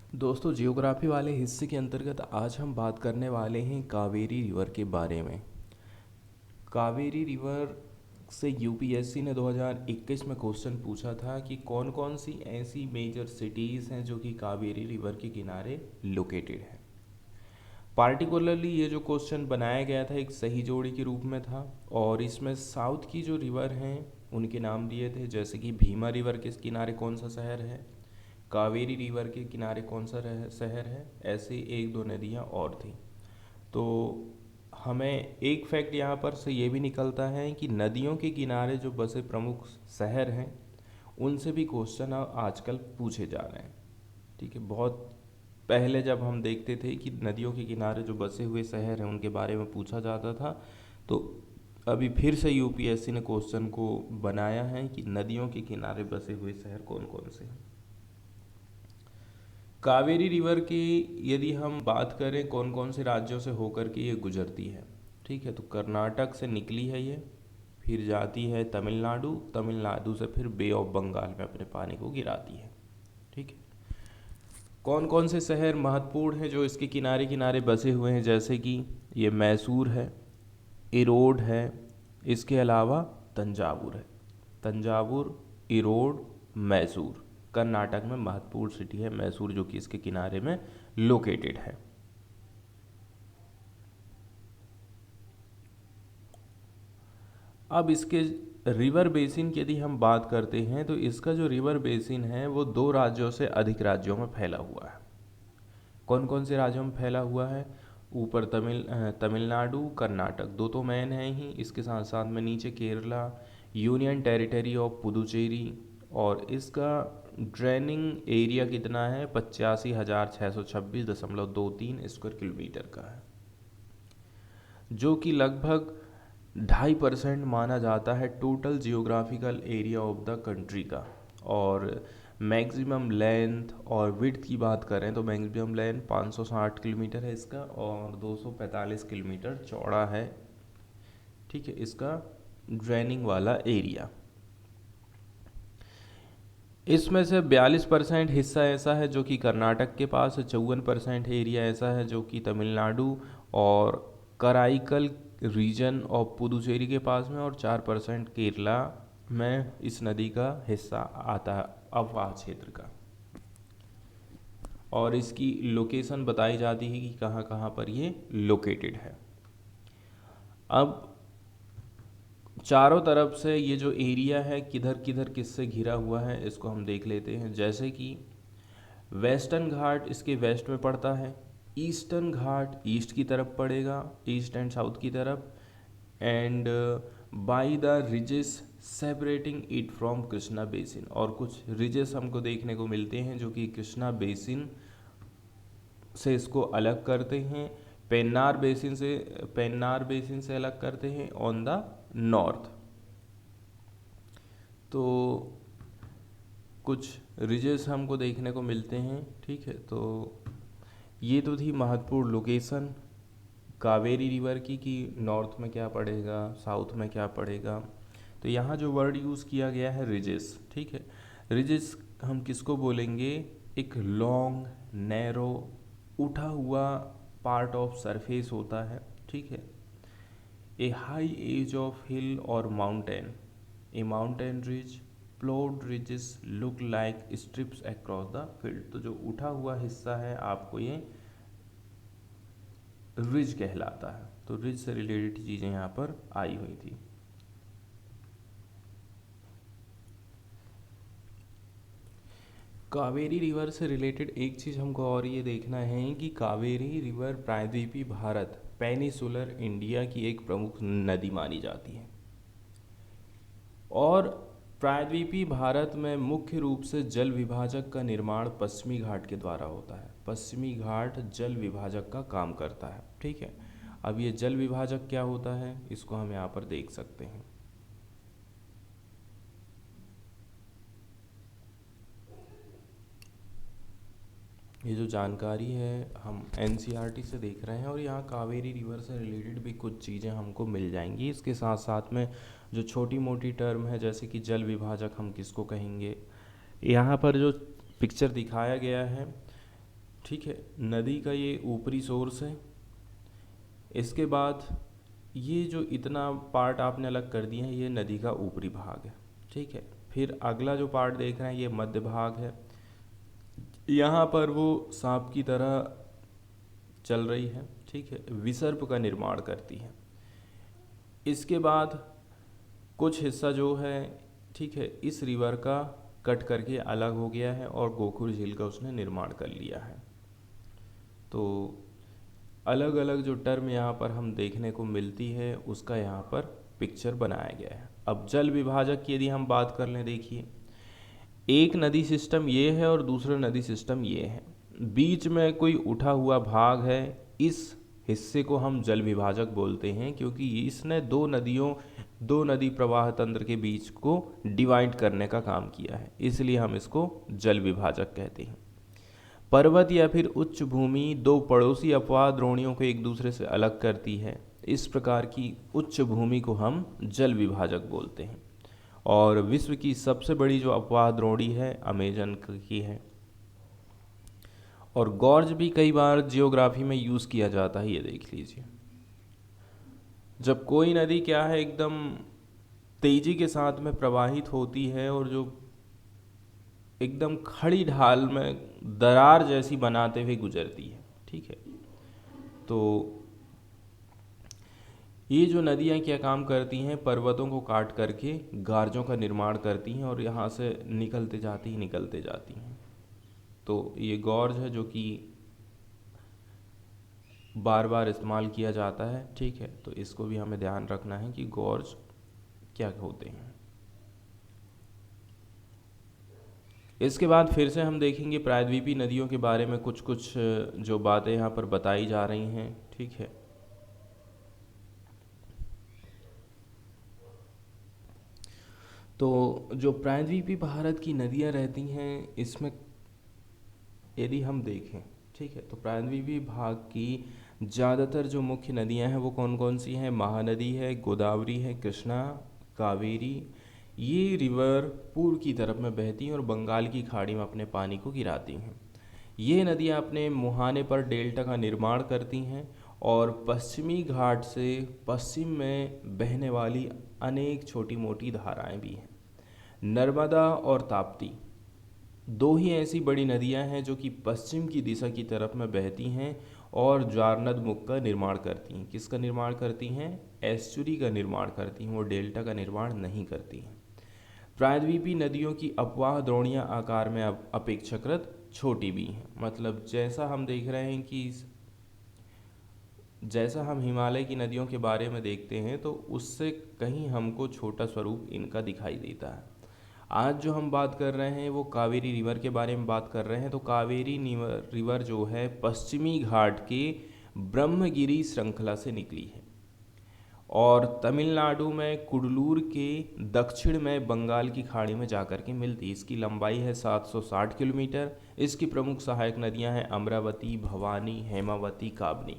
दोस्तों, जियोग्राफी वाले हिस्से के अंतर्गत आज हम बात करने वाले हैं कावेरी रिवर के बारे में। कावेरी रिवर से यूपीएससी ने 2021 में क्वेश्चन पूछा था कि कौन कौन सी ऐसी मेजर सिटीज़ हैं जो कि कावेरी रिवर के किनारे लोकेटेड हैं। पार्टिकुलरली ये जो क्वेश्चन बनाया गया था एक सही जोड़ी के रूप में था, और इसमें साउथ की जो रिवर हैं उनके नाम दिए थे, जैसे कि भीमा रिवर के किनारे कौन सा शहर है, कावेरी रिवर के किनारे कौन सा शहर है, ऐसे एक दो नदियाँ और थी। तो हमें एक फैक्ट यहाँ पर से ये भी निकलता है कि नदियों के किनारे जो बसे प्रमुख शहर हैं उनसे भी क्वेश्चन आजकल पूछे जा रहे हैं। ठीक है, बहुत पहले जब हम देखते थे कि नदियों के किनारे जो बसे हुए शहर हैं उनके बारे में पूछा जाता था, तो अभी फिर से यूपीएससी ने क्वेश्चन को बनाया है कि नदियों के किनारे बसे हुए शहर कौन कौन से हैं। कावेरी रिवर की यदि हम बात करें कौन कौन से राज्यों से होकर के ये गुजरती है, ठीक है, तो कर्नाटक से निकली है ये, फिर जाती है तमिलनाडु, तमिलनाडु से फिर बे ऑफ बंगाल में अपने पानी को गिराती है। ठीक है, कौन कौन से शहर महत्वपूर्ण हैं जो इसके किनारे किनारे बसे हुए हैं, जैसे कि ये मैसूर है, इरोड है, इसके अलावा तंजावुर है। तंजावुर, इरोड, मैसूर कर्नाटक में महत्वपूर्ण सिटी है मैसूर, जो कि इसके किनारे में लोकेटेड है। अब इसके रिवर बेसिन की यदि हम बात करते हैं तो इसका जो रिवर बेसिन है वो दो राज्यों से अधिक राज्यों में फैला हुआ है। कौन कौन से राज्यों में फैला हुआ है? ऊपर तमिलनाडु, कर्नाटक, दो तो मैन हैं ही, इसके साथ साथ में नीचे Kerala, union territory of Puducherry, और इसका ड्रेनिंग एरिया कितना है? 85,626.23 स्क्वायर किलोमीटर का है, जो कि लगभग 2.5% माना जाता है total geographical area of the country का। और मैक्सिमम लेंथ और विड्थ की बात करें तो मैक्सिमम लेंथ 560 किलोमीटर है इसका, और 245 किलोमीटर चौड़ा है। ठीक है, इसका ड्रेनिंग वाला एरिया। इसमें से 42% हिस्सा ऐसा है जो कि कर्नाटक के पास है, 54% एरिया ऐसा है जो कि तमिलनाडु और कराईकल रीजन ऑफ पुदुचेरी के पास में, और 4% केरला में इस नदी का हिस्सा आता है, अफवाह क्षेत्र का। और इसकी लोकेशन बताई जाती है कि कहाँ कहाँ पर ये लोकेटेड है। अब चारों तरफ से ये जो एरिया है किधर किधर किससे घिरा हुआ है इसको हम देख लेते हैं। जैसे कि वेस्टर्न घाट इसके वेस्ट में पड़ता है, ईस्टर्न घाट ईस्ट की तरफ पड़ेगा, ईस्ट एंड साउथ की तरफ, and by the ridges separating it from Krishna basin, और कुछ रिजेस हमको देखने को मिलते हैं जो कि कृष्णा बेसिन से इसको अलग करते हैं, पेन्नार बेसिन से अलग करते हैं ऑन द नॉर्थ। तो कुछ रिजेस हमको देखने को मिलते हैं। ठीक है, तो ये तो थी महत्वपूर्ण लोकेशन कावेरी रिवर की कि नॉर्थ में क्या पड़ेगा, साउथ में क्या पड़ेगा। तो यहाँ जो वर्ड यूज़ किया गया है रिजेस, ठीक है, रिजेस हम किसको बोलेंगे? एक लॉन्ग नैरो उठा हुआ पार्ट ऑफ सरफेस होता है। ठीक है, ए हाई एज ऑफ हिल और mountain, A mountain ridge, प्लोड ridges look like strips across the field. तो जो उठा हुआ हिस्सा है आपको ये रिज कहलाता है। तो रिज से रिलेटेड चीज़ें यहाँ पर आई हुई थी। कावेरी रिवर से रिलेटेड एक चीज़ हमको और ये देखना है कि कावेरी रिवर प्रायद्वीपीय भारत, पेनिसुलर इंडिया की एक प्रमुख नदी मानी जाती है, और प्रायद्वीपीय भारत में मुख्य रूप से जल विभाजक का निर्माण पश्चिमी घाट के द्वारा होता है। पश्चिमी घाट जल विभाजक का काम करता है। ठीक है, अब ये जल विभाजक क्या होता है इसको हम यहाँ पर देख सकते हैं। ये जो जानकारी है हम एनसीईआरटी से देख रहे हैं, और यहाँ कावेरी रिवर से रिलेटेड भी कुछ चीज़ें हमको मिल जाएंगी। इसके साथ साथ में जो छोटी मोटी टर्म है जैसे कि जल विभाजक हम किसको कहेंगे, यहाँ पर जो पिक्चर दिखाया गया है ठीक है, नदी का ये ऊपरी सोर्स है। इसके बाद ये जो इतना पार्ट आपने अलग कर दिया है ये नदी का ऊपरी भाग है। ठीक है, फिर अगला जो पार्ट देख रहे हैं ये मध्य भाग है। यहाँ पर वो सांप की तरह चल रही है। ठीक है, विसर्प का निर्माण करती है। इसके बाद कुछ हिस्सा जो है, ठीक है, इस रिवर का कट करके अलग हो गया है और गोखुर झील का उसने निर्माण कर लिया है। तो अलग अलग जो टर्म यहाँ पर हम देखने को मिलती है उसका यहाँ पर पिक्चर बनाया गया है। अब जल विभाजक की यदि हम बात कर लें, देखिए एक नदी सिस्टम ये है और दूसरा नदी सिस्टम ये है, बीच में कोई उठा हुआ भाग है, इस हिस्से को हम जल विभाजक बोलते हैं क्योंकि इसने दो नदी प्रवाह तंत्र के बीच को डिवाइड करने का काम किया है, इसलिए हम इसको जल विभाजक कहते हैं। पर्वत या फिर उच्च भूमि दो पड़ोसी अपवाह द्रोणियों को एक दूसरे से अलग करती है। इस प्रकार की उच्च भूमि को हम जल विभाजक बोलते हैं। और विश्व की सबसे बड़ी जो अपवाह द्रोणी है अमेजन की है। और गॉर्ज भी कई बार जियोग्राफी में यूज़ किया जाता है, ये देख लीजिए। जब कोई नदी क्या है एकदम तेजी के साथ में प्रवाहित होती है और जो एकदम खड़ी ढाल में दरार जैसी बनाते हुए गुजरती है, ठीक है, तो ये जो नदियाँ क्या काम करती हैं, पर्वतों को काट करके गार्जों का निर्माण करती हैं और यहाँ से निकलते जाती हैं। तो ये गॉर्ज है जो कि बार बार इस्तेमाल किया जाता है। ठीक है, तो इसको भी हमें ध्यान रखना है कि गॉर्ज क्या होते हैं। इसके बाद फिर से हम देखेंगे प्रायद्वीपीय नदियों के बारे में कुछ कुछ जो बातें यहाँ पर बताई जा रही हैं। ठीक है, तो जो प्रायद्वीपीय भारत की नदियाँ रहती हैं इसमें यदि हम देखें, ठीक है, तो प्रायद्वीपीय भाग की ज़्यादातर जो मुख्य नदियाँ हैं वो कौन कौन सी हैं? महानदी है, गोदावरी है, कृष्णा, कावेरी। ये रिवर पूर्व की तरफ में बहती हैं और बंगाल की खाड़ी में अपने पानी को गिराती हैं। ये नदियाँ अपने मुहाने पर डेल्टा का निर्माण करती हैं और पश्चिमी घाट से पश्चिम में बहने वाली अनेक छोटी मोटी धाराएं भी हैं। नर्मदा और ताप्ती दो ही ऐसी बड़ी नदियां हैं जो कि पश्चिम की दिशा की तरफ में बहती हैं और ज्वारनद मुख का निर्माण करती हैं। किसका निर्माण करती हैं? एस्चुरी का निर्माण करती हैं, वो डेल्टा का निर्माण नहीं करती हैं। प्रायद्वीपीय नदियों की अपवाह द्रोणियाँ आकार में अपेक्षाकृत छोटी भी हैं। मतलब जैसा हम देख रहे हैं कि जैसा हम हिमालय की नदियों के बारे में देखते हैं तो उससे कहीं हमको छोटा स्वरूप इनका दिखाई देता है। आज जो हम बात कर रहे हैं वो कावेरी रिवर के बारे में बात कर रहे हैं। तो कावेरी रिवर जो है पश्चिमी घाट के ब्रह्मगिरी श्रृंखला से निकली है और तमिलनाडु में कुडलूर के दक्षिण में बंगाल की खाड़ी में जाकर के मिलती है। इसकी लंबाई है 760 किलोमीटर। इसकी प्रमुख सहायक नदियां हैं अमरावती, भवानी, हेमावती, काबनी।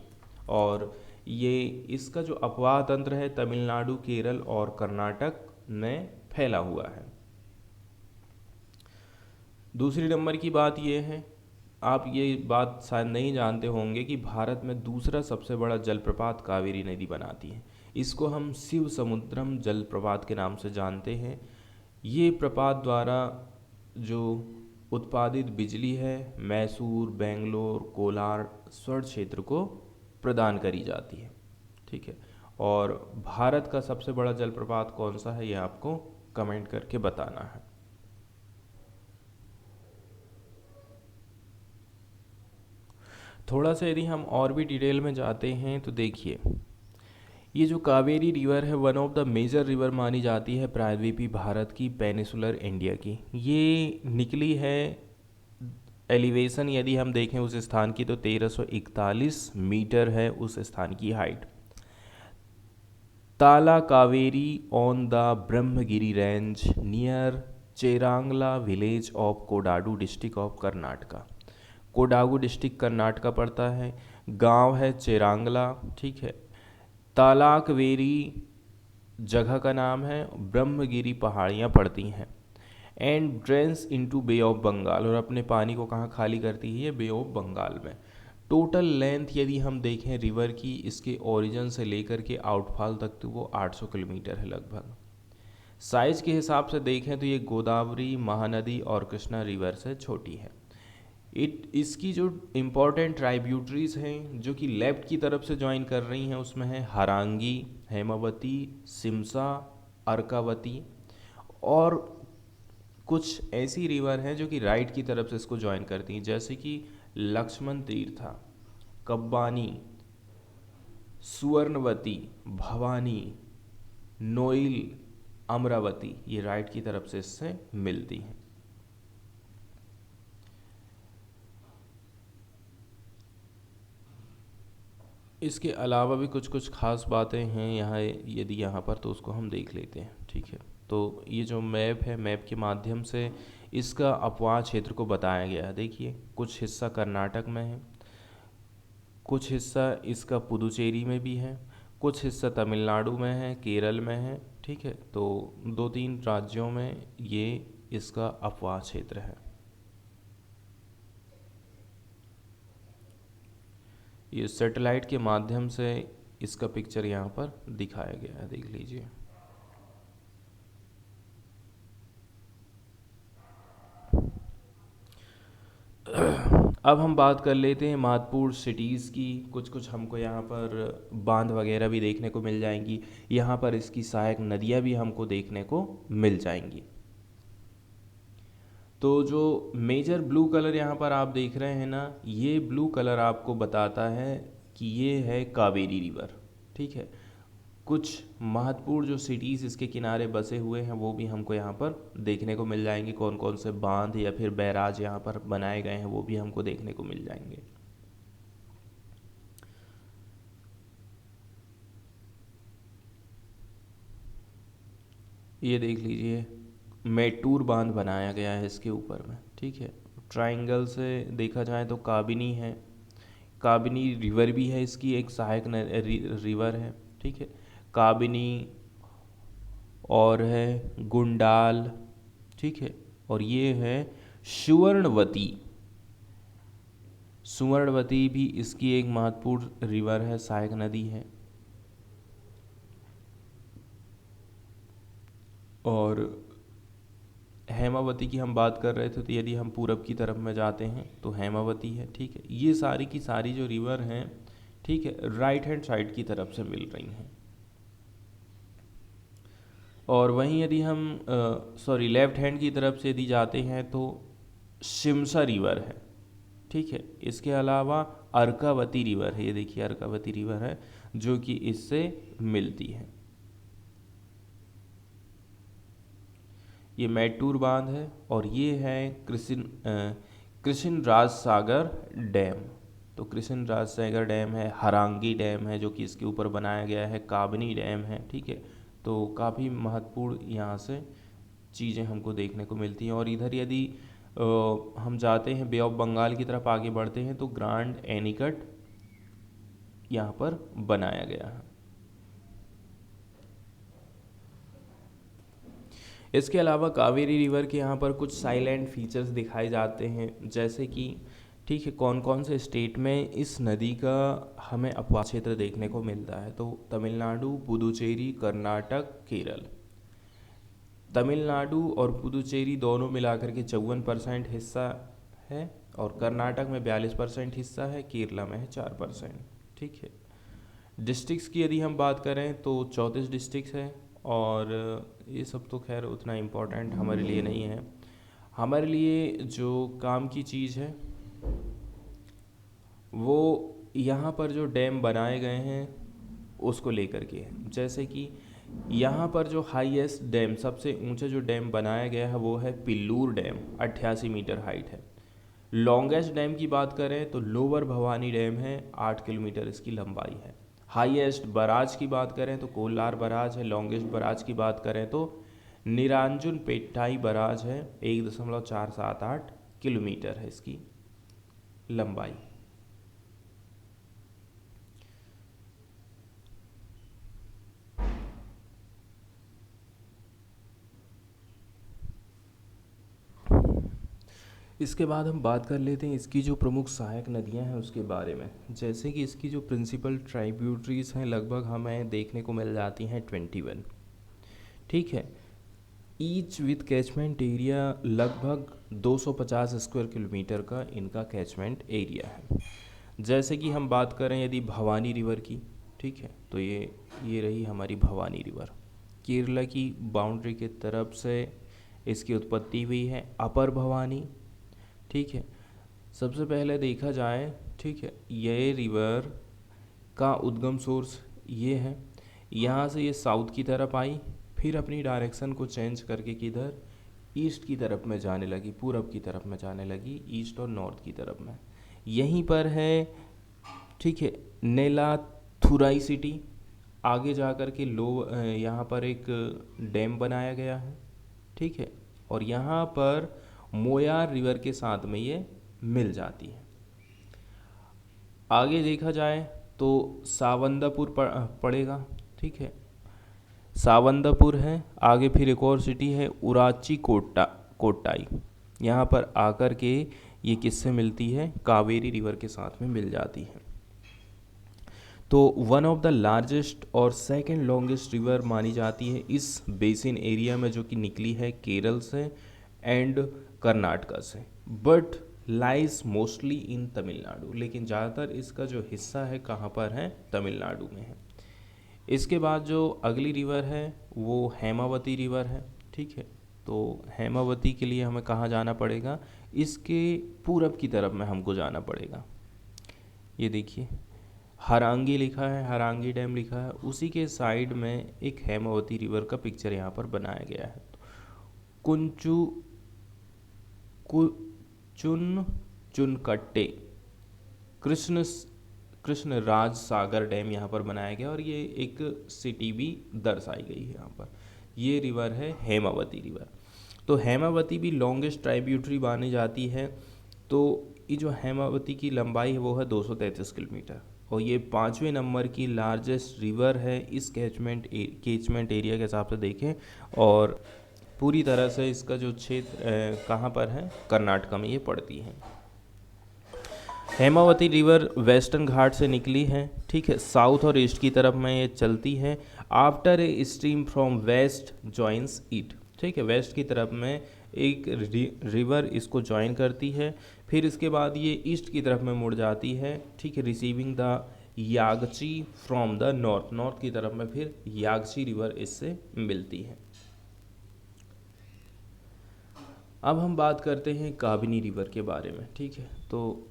और ये इसका जो अपवाह तंत्र है तमिलनाडु, केरल और कर्नाटक में फैला हुआ है। दूसरी नंबर की बात यह है, आप ये बात शायद नहीं जानते होंगे कि भारत में दूसरा सबसे बड़ा जलप्रपात कावेरी नदी बनाती है। इसको हम शिव समुद्रम जलप्रपात के नाम से जानते हैं। ये प्रपात द्वारा जो उत्पादित बिजली है मैसूर, बेंगलोर, कोलार, स्वर्ण क्षेत्र को प्रदान करी जाती है। ठीक है, और भारत का सबसे बड़ा जलप्रपात कौन सा है ये आपको कमेंट करके बताना है। थोड़ा सा यदि हम और भी डिटेल में जाते हैं तो देखिए, ये जो कावेरी रिवर है one of the major river मानी जाती है प्रायद्वीपीय भारत की, पेनिसुलर इंडिया की। ये निकली है एलिवेशन यदि हम देखें उस स्थान की तो 1341 मीटर है उस स्थान की height. Tala Kaveri on the Brahmagiri range near Cherangala village of Kodagu district of Karnataka. Kodagu district Karnataka पड़ता है। गांव है चेरांगला। ठीक है, तालाकवेरी जगह का नाम है, ब्रह्मगिरी पहाड़ियाँ पड़ती हैं। And drains into Bay of Bengal, और अपने पानी को कहाँ खाली करती है, ये बे ऑफ बंगाल में। टोटल लेंथ यदि हम देखें रिवर की, इसके ओरिजिन से लेकर के आउटफॉल तक, तो वो 800 किलोमीटर है लगभग। साइज के हिसाब से देखें तो ये गोदावरी, महानदी और कृष्णा रिवर से छोटी है। इसकी जो इम्पोर्टेंट ट्राइब्यूटरीज हैं जो कि लेफ्ट की तरफ से ज्वाइन कर रही हैं, उसमें है हरांगी, हेमावती, सिमसा, अर्कावती, और कुछ ऐसी रिवर हैं जो कि राइट की तरफ से इसको ज्वाइन करती हैं, जैसे कि लक्ष्मण तीर्था, कब्बानी, सुवर्णवती, भवानी, नोइल, अमरावती, ये राइट की तरफ से इससे मिलती हैं। इसके अलावा भी कुछ कुछ खास बातें हैं यहाँ, यदि यहाँ पर तो उसको हम देख लेते हैं। ठीक है, तो ये जो मैप है, मैप के माध्यम से इसका अपवाह क्षेत्र को बताया गया है। देखिए, कुछ हिस्सा कर्नाटक में है, कुछ हिस्सा इसका पुदुचेरी में भी है, कुछ हिस्सा तमिलनाडु में है, केरल में है। ठीक है, तो 2-3 राज्यों में ये इसका अपवाह क्षेत्र है। ये सैटेलाइट के माध्यम से इसका पिक्चर यहाँ पर दिखाया गया है, देख लीजिए। अब हम बात कर लेते हैं महत्वपूर्ण सिटीज़ की। कुछ कुछ हमको यहाँ पर बांध वगैरह भी देखने को मिल जाएंगी, यहाँ पर इसकी सहायक नदियाँ भी हमको देखने को मिल जाएंगी। तो जो मेजर ब्लू कलर यहाँ पर आप देख रहे हैं ना, ये ब्लू कलर आपको बताता है कि ये है कावेरी रिवर। ठीक है, कुछ महत्वपूर्ण जो सिटीज़ इसके किनारे बसे हुए हैं वो भी हमको यहाँ पर देखने को मिल जाएंगे, कौन कौन से बांध या फिर बैराज यहाँ पर बनाए गए हैं वो भी हमको देखने को मिल जाएंगे। ये देख लीजिए, मेटूर बांध बनाया गया है इसके ऊपर में। ठीक है, ट्राइंगल से देखा जाए तो काबिनी है, काबिनी रिवर भी है, इसकी एक सहायक रिवर है। ठीक है, काबिनी और है गुंडाल। ठीक है, और ये है सुवर्णवती। सुवर्णवती भी इसकी एक महत्वपूर्ण रिवर है, सहायक नदी है। और हेमावती की हम बात कर रहे थे, तो यदि हम पूरब की तरफ में जाते हैं तो हेमावती है। ठीक है, ये सारी की सारी जो रिवर हैं, ठीक है, राइट हैंड साइड की तरफ से मिल रही हैं। और वहीं यदि हम लेफ्ट हैंड की तरफ से यदि जाते हैं तो शिमसा रिवर है। ठीक है, इसके अलावा अर्कावती रिवर है, ये देखिए अर्कावती रिवर है जो कि इससे मिलती है। ये मैटूर बांध है, और ये है कृष्ण राज सागर डैम। तो कृष्ण राज सागर डैम है, हरांगी डैम है जो कि इसके ऊपर बनाया गया है, काबनी डैम है। ठीक है, तो काफ़ी महत्वपूर्ण यहाँ से चीज़ें हमको देखने को मिलती हैं। और इधर यदि हम जाते हैं, बे ऑफ बंगाल की तरफ आगे बढ़ते हैं, तो ग्रांड एनिकट यहाँ पर बनाया गया है। इसके अलावा कावेरी रिवर के यहाँ पर कुछ साइलेंट फीचर्स दिखाए जाते हैं, जैसे कि ठीक है, कौन कौन से स्टेट में इस नदी का हमें अपवाह क्षेत्र देखने को मिलता है। तो तमिलनाडु, पुदुचेरी, कर्नाटक, केरल। तमिलनाडु और पुदुचेरी दोनों मिलाकर के 54% हिस्सा है, और कर्नाटक में 42% हिस्सा है, केरला में है 4%। ठीक है, डिस्ट्रिक्ट्स की यदि हम बात करें तो 34 डिस्ट्रिक्ट्स हैं, और ये सब तो खैर उतना इम्पोर्टेंट हमारे लिए नहीं है। हमारे लिए जो काम की चीज़ है वो यहाँ पर जो डैम बनाए गए हैं उसको लेकर के है। जैसे कि यहाँ पर जो हाईएस्ट डैम, सबसे ऊंचा जो डैम बनाया गया है वो है पिल्लूर डैम, 88 मीटर हाइट है। लॉन्गेस्ट डैम की बात करें तो लोअर भवानी डैम है, 8 किलोमीटर इसकी लंबाई है। हाईएस्ट बराज की बात करें तो कोलार बराज है। लॉन्गेस्ट बराज की बात करें तो निरांजुन पेट्टाई बराज है, 1.478 किलोमीटर है इसकी लंबाई। इसके बाद हम बात कर लेते हैं इसकी जो प्रमुख सहायक नदियां हैं उसके बारे में। जैसे कि इसकी जो प्रिंसिपल ट्राइब्यूटरीज हैं लगभग हमें देखने को मिल जाती हैं 21। ठीक है। ईच विथ कैचमेंट एरिया लगभग 250 स्क्वायर किलोमीटर का इनका कैचमेंट एरिया है। जैसे कि हम बात करें यदि भवानी रिवर की, ठीक है, तो ये रही हमारी भवानी रिवर। केरला की बाउंड्री की तरफ से इसकी उत्पत्ति हुई है, अपर भवानी। ठीक है। सबसे पहले देखा जाए, ठीक है, ये रिवर का उद्गम सोर्स ये है। यहाँ से ये साउथ की तरफ आई, फिर अपनी डायरेक्शन को चेंज करके किधर ईस्ट की तरफ में जाने लगी, पूरब की तरफ में जाने लगी, ईस्ट और नॉर्थ की तरफ में। यहीं पर है, ठीक है, नेलाथुराई सिटी। आगे जा कर के यहाँ पर एक डैम बनाया गया है, ठीक है, और यहाँ पर मोयार रिवर के साथ में ये मिल जाती है। आगे देखा जाए तो सावंदापुर पड़ेगा, ठीक है, सावंदापुर है। आगे फिर एक और सिटी है उराची कोट्टाई। यहाँ पर आकर के ये किससे मिलती है, कावेरी रिवर के साथ में मिल जाती है। तो वन ऑफ द लार्जेस्ट और सेकंड लॉन्गेस्ट रिवर मानी जाती है इस बेसिन एरिया में, जो कि निकली है केरल से एंड कर्नाटका से, but lies mostly in Tamil Nadu. लेकिन ज़्यादातर इसका जो हिस्सा है कहाँ पर है, तमिलनाडु में है। इसके बाद जो अगली रिवर है वो हेमावती रिवर है, ठीक है। तो हेमावती के लिए हमें कहाँ जाना पड़ेगा, इसके पूरब की तरफ में हमको जाना पड़ेगा। ये देखिए हरांगी लिखा है, हरांगी डैम लिखा है, उसी के साइड में एक हेमावती रिवर का पिक्चर यहाँ पर बनाया गया है। चुनकट्टे कृष्ण राज सागर डैम यहाँ पर बनाया गया, और ये एक सिटी भी दर्शाई गई है यहाँ पर। ये रिवर है हेमावती रिवर। तो हेमावती भी लॉन्गेस्ट ट्राइब्यूटरी मानी जाती है। तो ये जो हेमावती की लंबाई है वो है 233 किलोमीटर, और ये 5वें नंबर की लार्जेस्ट रिवर है इस कैचमेंट एरिया के हिसाब से देखें। और पूरी तरह से इसका जो क्षेत्र कहाँ पर है, कर्नाटका में ये पड़ती है। हेमावती रिवर वेस्टर्न घाट से निकली है, ठीक है, साउथ और ईस्ट की तरफ में ये चलती है। After a stream from west joins it, ठीक है, वेस्ट की तरफ में एक रिवर इसको ज्वाइन करती है। फिर इसके बाद ये ईस्ट की तरफ में मुड़ जाती है, ठीक है, receiving the Yagachi from the north की तरफ में फिर यागची रिवर इससे मिलती है। अब हम बात करते हैं काबिनी रिवर के बारे में, ठीक है। तो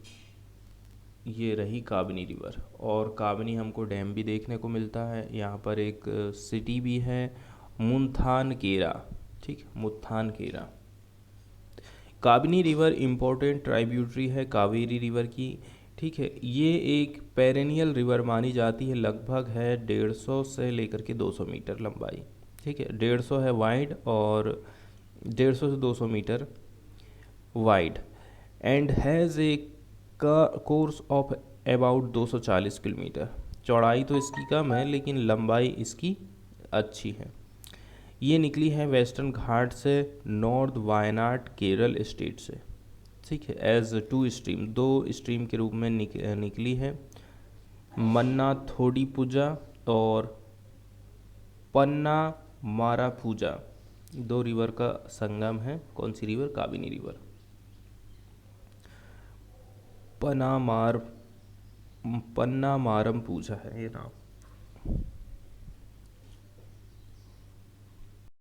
ये रही काबिनी रिवर, और काबिनी हमको डैम भी देखने को मिलता है। यहाँ पर एक सिटी भी है मुथानकेरा, ठीक, मुथानकेरा। काबिनी रिवर इम्पोर्टेंट ट्राइब्यूटरी है कावेरी रिवर की, ठीक है। ये एक पेरेनियल रिवर मानी जाती है, लगभग है 150 से लेकर के 200 मीटर लंबाई, ठीक है। 150 है वाइड और 150 से 200 metre wide, and has a course of about 240 kilometre. चौड़ाई तो इसकी कम है लेकिन लंबाई इसकी अच्छी है। ये निकली है वेस्टर्न घाट से नॉर्थ वायनाड केरल स्टेट से, ठीक है, एज 2 स्ट्रीम, 2 स्ट्रीम के रूप में निकली है। मन्ना थोड़ी पूजा और पन्ना मारा पूजा 2 रिवर का संगम है। कौन सी रिवर, काबिनी रिवर। पन्नामारम पूजा है ये नाम।